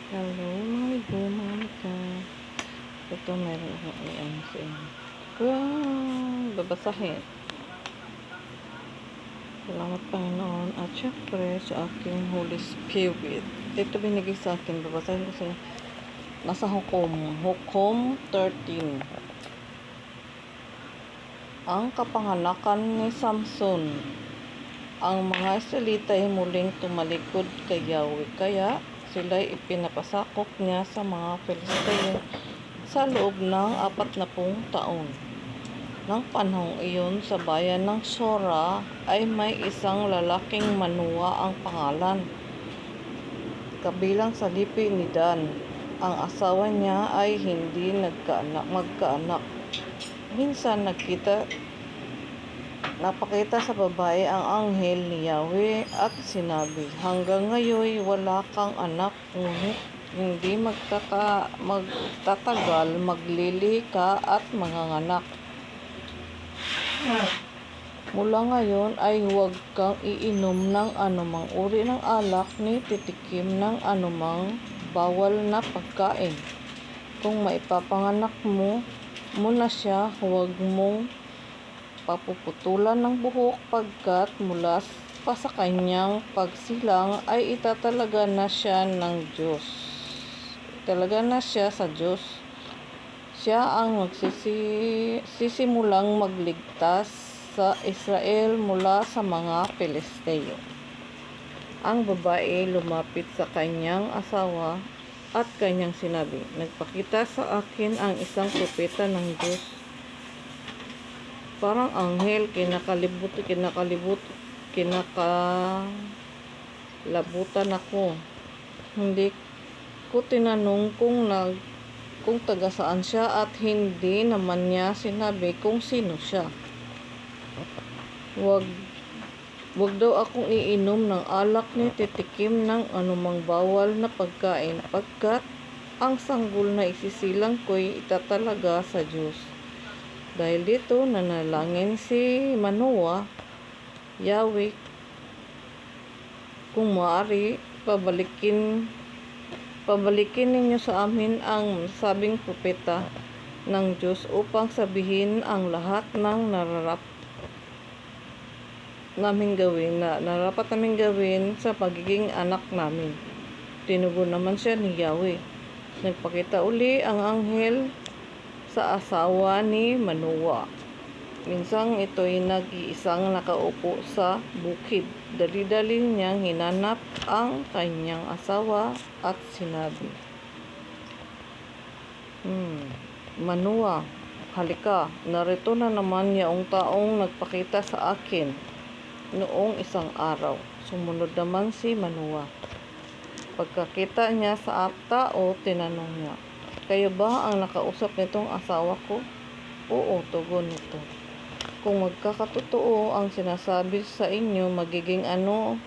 Hello, mga mika. Ito meron akong i-ano sa inyo. Wow! Babasahin. Salamat Panginoon. At syempre sa aking Holy Spirit. Ito binigay sa akin. Babasahin ko sa inyo. Nasa Hukom 13. Ang kapanganakan ni Samson. Ang mga Israelita ay muling tumalikod kay Yahweh. Kaya sila'y ipinapasakop niya sa mga Filisteo sa loob ng 40 taon. Nang panahong iyon sa bayan ng Sora ay may isang lalaking Manoa ang pangalan, kabilang sa lipi ni Dan. Ang asawa niya ay hindi magkaanak. Minsan napakita sa babae ang anghel ni Yahweh at sinabi, hanggang ngayon wala kang anak, ngunit hindi magtatagal, maglili ka at manganganak. Mula ngayon ay huwag kang iinom ng anumang uri ng alak ni titikim ng anumang bawal na pagkain. Kung maipapanganak mo na siya, huwag mong papuputulan ng buhok, pagkat mula pa sa kanyang pagsilang ay itatalaga na siya ng Diyos. Italaga na siya sa Diyos. Siya ang magsisimulang magligtas sa Israel mula sa mga Filisteo. Ang babae lumapit sa kanyang asawa at kanyang sinabi, nagpakita sa akin ang isang propeta ng Diyos. Parang anghel, kinakalabutan ako. Hindi ko tinanong kung taga saan siya at hindi naman niya sinabi kung sino siya. Wag daw akong iinom ng alak ni titikim ng anumang bawal na pagkain, pagkat ang sanggol na isisilang ko'y itatalaga sa Diyos. Dahil dito, nanalangin si Manoa, Yahweh, kung maaari, pabalikin ninyo sa amin ang sabing propeta ng Diyos upang sabihin ang lahat ng nararapat naming gawin sa pagiging anak namin. Tinugon naman siya ni Yahweh. Nagpakita uli ang anghel sa asawa ni Manoa. Minsang ito'y nag-iisang nakaupo sa bukid. Dali-dali niyang hinanap ang kanyang asawa at sinabi, Manoa, halika, narito na naman yaong taong nagpakita sa akin noong isang araw. Sumunod naman si Manoa. Pagkakita niya sa tao, tinanong niya, kayo ba ang nakausap nitong asawa ko? Oo, tugon nito. Kung magkakatotoo ang sinasabi sa inyo, magiging ano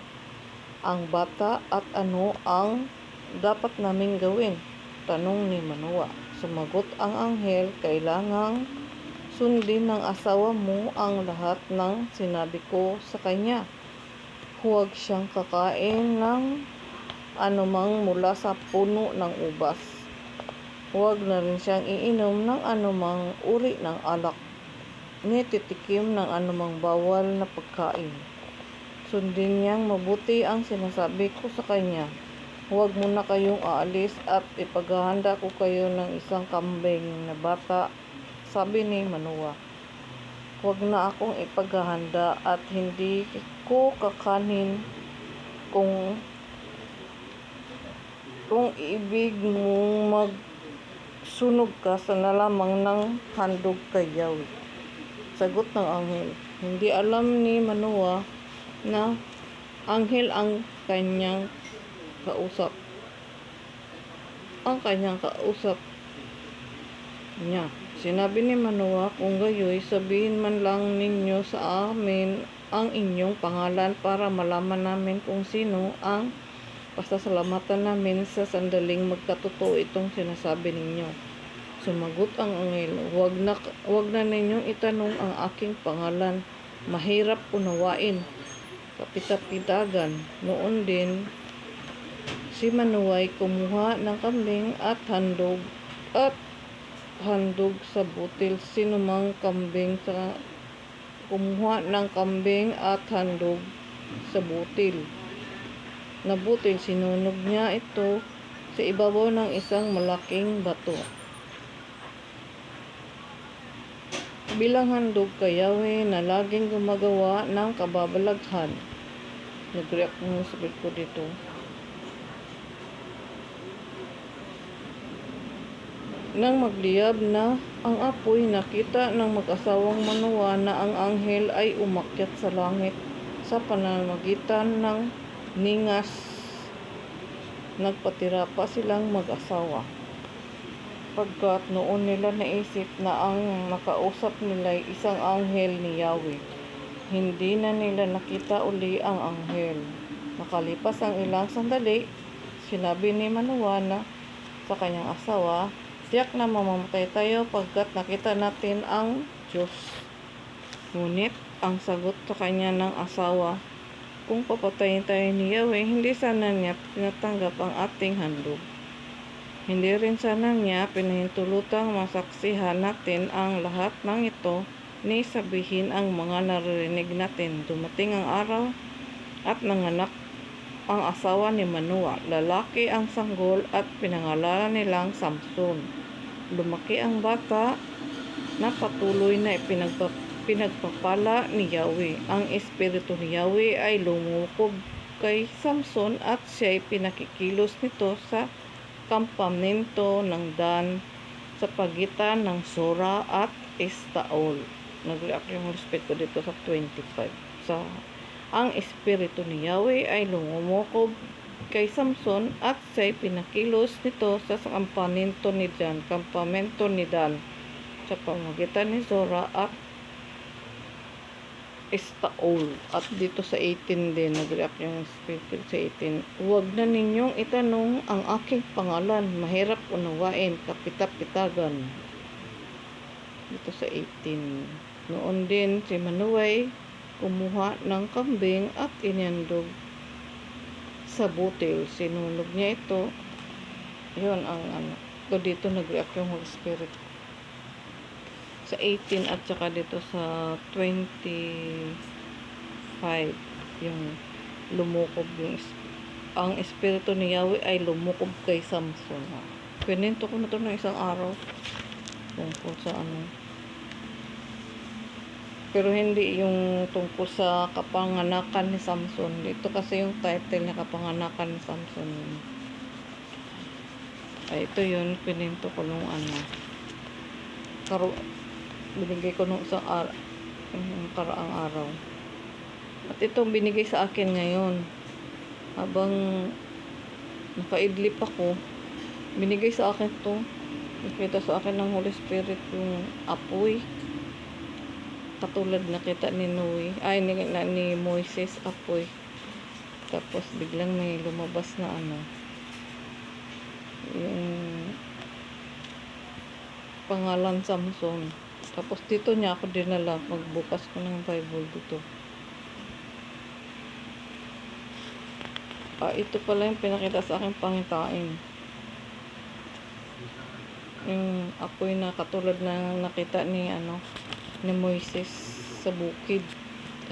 ang bata at ano ang dapat naming gawin? Tanong ni Manoa. Sumagot ang anghel, kailangang sundin ng asawa mo ang lahat ng sinabi ko sa kanya. Huwag siyang kakain ng anumang mula sa puno ng ubas. Huwag na rin siyang iinom ng anumang uri ng alak, ni titikim ng anumang bawal na pagkain. Sundin niyang mabuti ang sinasabi ko sa kanya. Huwag muna kayong aalis at ipaghahanda ko kayo ng isang kambing na bata, sabi ni Manoa. Huwag na akong ipaghahanda at hindi ko kakanin kung ibig mong magsunog ka sa lamang ng handog kay Yahweh. Sagot ng anghel. Hindi alam ni Manoa na anghel ang kanyang kausap. Niya. Sinabi ni Manoa, kung gayoy, sabihin man lang ninyo sa amin ang inyong pangalan para malaman namin kung sino ang pasasalamatan namin sa sandaling magkatotoo itong sinasabi ninyo. Sumagot ang anghel, huwag na ninyong itanong ang aking pangalan. Mahirap unawain. Kapitapitagan. Noon din Si Manoa ay kumuha ng kambing at handog sa butil. Sinumang kambing sa kumuha ng kambing at handog sa butil. Na butil, sinunog niya ito sa ibabaw ng isang malaking bato. Bilang handog kay Yahweh na laging gumagawa ng kababalaghan. Nag-react ng spirit ko dito. Nang magliyab na ang apoy, nakita ng mag-asawang Manoa na ang anghel ay umakyat sa langit sa pamamagitan ng ningas. Nagpatira pa silang mag-asawa. Pagkat noon nila naisip na ang nakausap nila ay isang anghel ni Yahweh. Hindi na nila nakita uli ang anghel. Nakalipas ang ilang sandali, sinabi ni Manoa na sa kanyang asawa, "Tiyak na mamamatay tayo pagkat nakita natin ang Diyos." Ngunit ang sagot sa kanya ng asawa, "Kung papatayin tayo ni Yahweh, hindi sana niya tinatanggap ang ating handog. Hindi rin sana niya pinahintulutang masaksihan natin ang lahat ng ito ni sabihin ang mga naririnig natin." Dumating ang araw at nanganak ang asawa ni Manoa. Lalaki ang sanggol at pinangalanan nilang Samson. Lumaki ang bata na patuloy na pinagpapala ni Yahweh. Ang espiritu ni Yahweh ay lumukob kay Samson at siya'y pinakikilos nito sa kampamento ng Dan sa pagitan ng Sora at Estaol. Nag-react yung respect ko dito sa 25. Ang espiritu ni Yahweh ay lumukob kay Samson at siya'y pinakilos nito sa kampamento ni Dan sa pamagitan ni Sora at Estaol. At dito sa 18 din, nag-react yung speaker sa 18. "Huwag na ninyong itanong ang aking pangalan. Mahirap unawain, kapitap-pitagan." Dito sa 18. Noon din si Manoa kumuha ng kambing at inandog sa butil. Sinunog niya ito. Yun ang So dito nag-react yung Holy Spirit. Sa 18 at saka dito sa 25 yung lumukob ang espiritu ni Yahweh ay lumukob kay Samson. Pininto ko na ito ng isang araw tungkol sa pero hindi yung tungkol sa kapanganakan ni Samson. Ito kasi yung title na kapanganakan ni Samson. Ay, ito yun, pininto ko nung binigay ko nung isang karaang araw. At itong binigay sa akin ngayon, habang nakaidlip ako, binigay sa akin to. Nakita sa akin ng Holy Spirit yung apoy. Katulad nakita ni ni Moises, apoy. Tapos biglang may lumabas na yung pangalan Samson. Tapos dito niya ako dinala, magbukas ko ng Bible dito. Ito pala yung pinakita sa akin pangitain. Yung apoy na katulad na nakita ni Moises sa bukid,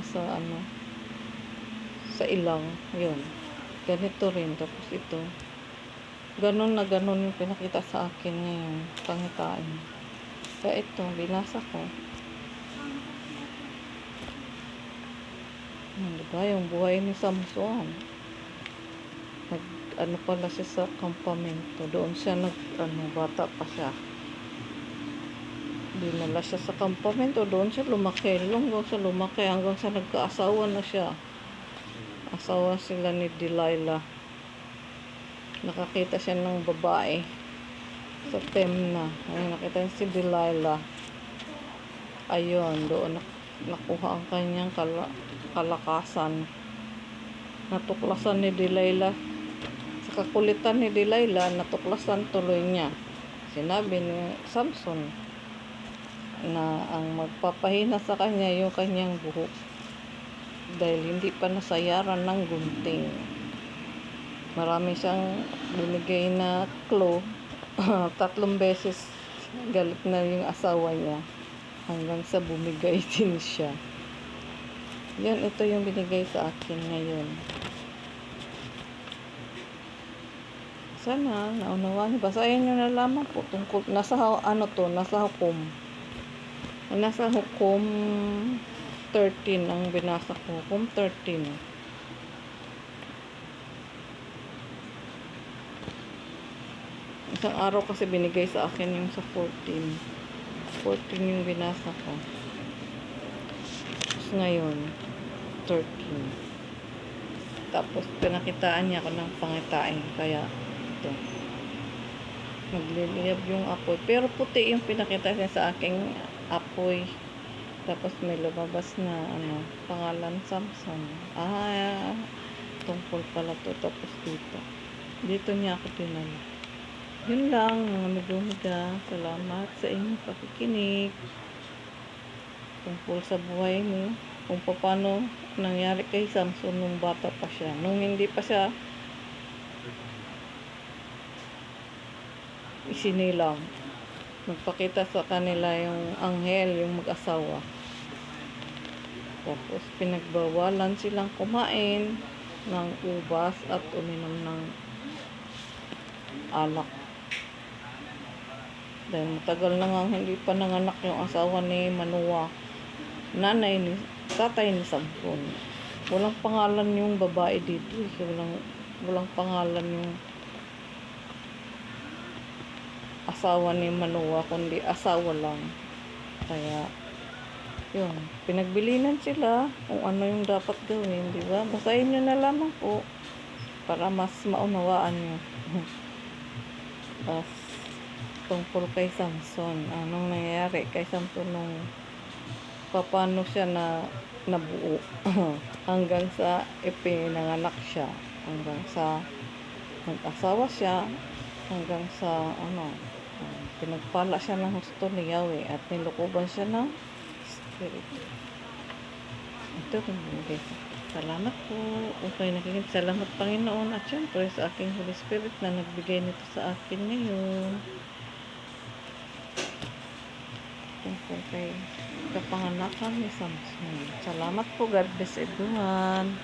sa ilang, yun. Ganito rin, tapos ito. Ganon na ganon yung pinakita sa akin ngayon, pangitain. Kaya ito, binasa ko. Diba, yung buhay ni Samson. Pala siya sa kampamento. Doon siya bata pa siya. Dinala siya sa kampamento. Doon siya lumaki. Hanggang sa nagkaasawa na siya. Asawa sila ni Delilah. Nakakita siya ng babae sa Temna. Nakita niya si Delilah. Ayun, doon nakuha ang kanyang kalakasan. Natuklasan ni Delilah. Sa kakulitan ni Delilah, natuklasan tuloy niya. Sinabi ni Samson na ang magpapahina sa kanya yung kanyang buhok dahil hindi pa nasayaran ng gunting. Marami siyang binigay na clue. 3 beses galit na yung asawa niya hanggang sa bumigay din siya. Yun, ito yung binigay sa akin ngayon. Sana naunawaan niyo. Basahin niyo na lamang po tungkol nasa hukom. Nasa hukom 13 ang binasa ko. Hukom 13. Isang araw kasi binigay sa akin yung sa 14. 14 yung binasa ko. Tapos ngayon 13. Tapos pinakitaan niya ako ng pangitain. Kaya ito. Nagliliyab yung apoy. Pero puti yung pinakita niya sa aking apoy. Tapos may lumabas na pangalan Samson. Tungkol pala to. Tapos dito niya ako tinalo. Yun lang mga amigo-amiga. Salamat sa inyong pakikinig. Tungkol sa buhay mo. Kung paano nangyari kay Samson nung bata pa siya. Nung hindi pa siya isinilang. Nagpakita sa kanila yung anghel, yung mag-asawa. Tapos pinagbawalan silang kumain ng ubas at uminom ng alak. Dahil matagal na nga hindi pa nanganak yung asawa ni Manoah. Tatay ni Samson. Walang pangalan yung babae dito. Walang pangalan yung asawa ni Manoah, kundi asawa lang. Kaya yun, pinagbilinan sila kung ano yung dapat gawin, di ba? Basahin nyo na lamang po para mas maunawaan nyo. Tapos tungkol kay Samson, anong nangyayari kay Samson nung paano siya nabuo hanggang sa ipinanganak siya, hanggang sa nag-asawa siya, hanggang sa pinagpala siya ng husto ni Yahweh at nilukuban siya ng spirit. Ito kung binigay ko. Salamat po. Okay, nakikinig. Salamat Panginoon at syempre sa aking Holy Spirit na nagbigay nito sa akin ngayon. Tungkol kay kapanganakan ni Samson. Salamat po. God bless everyone.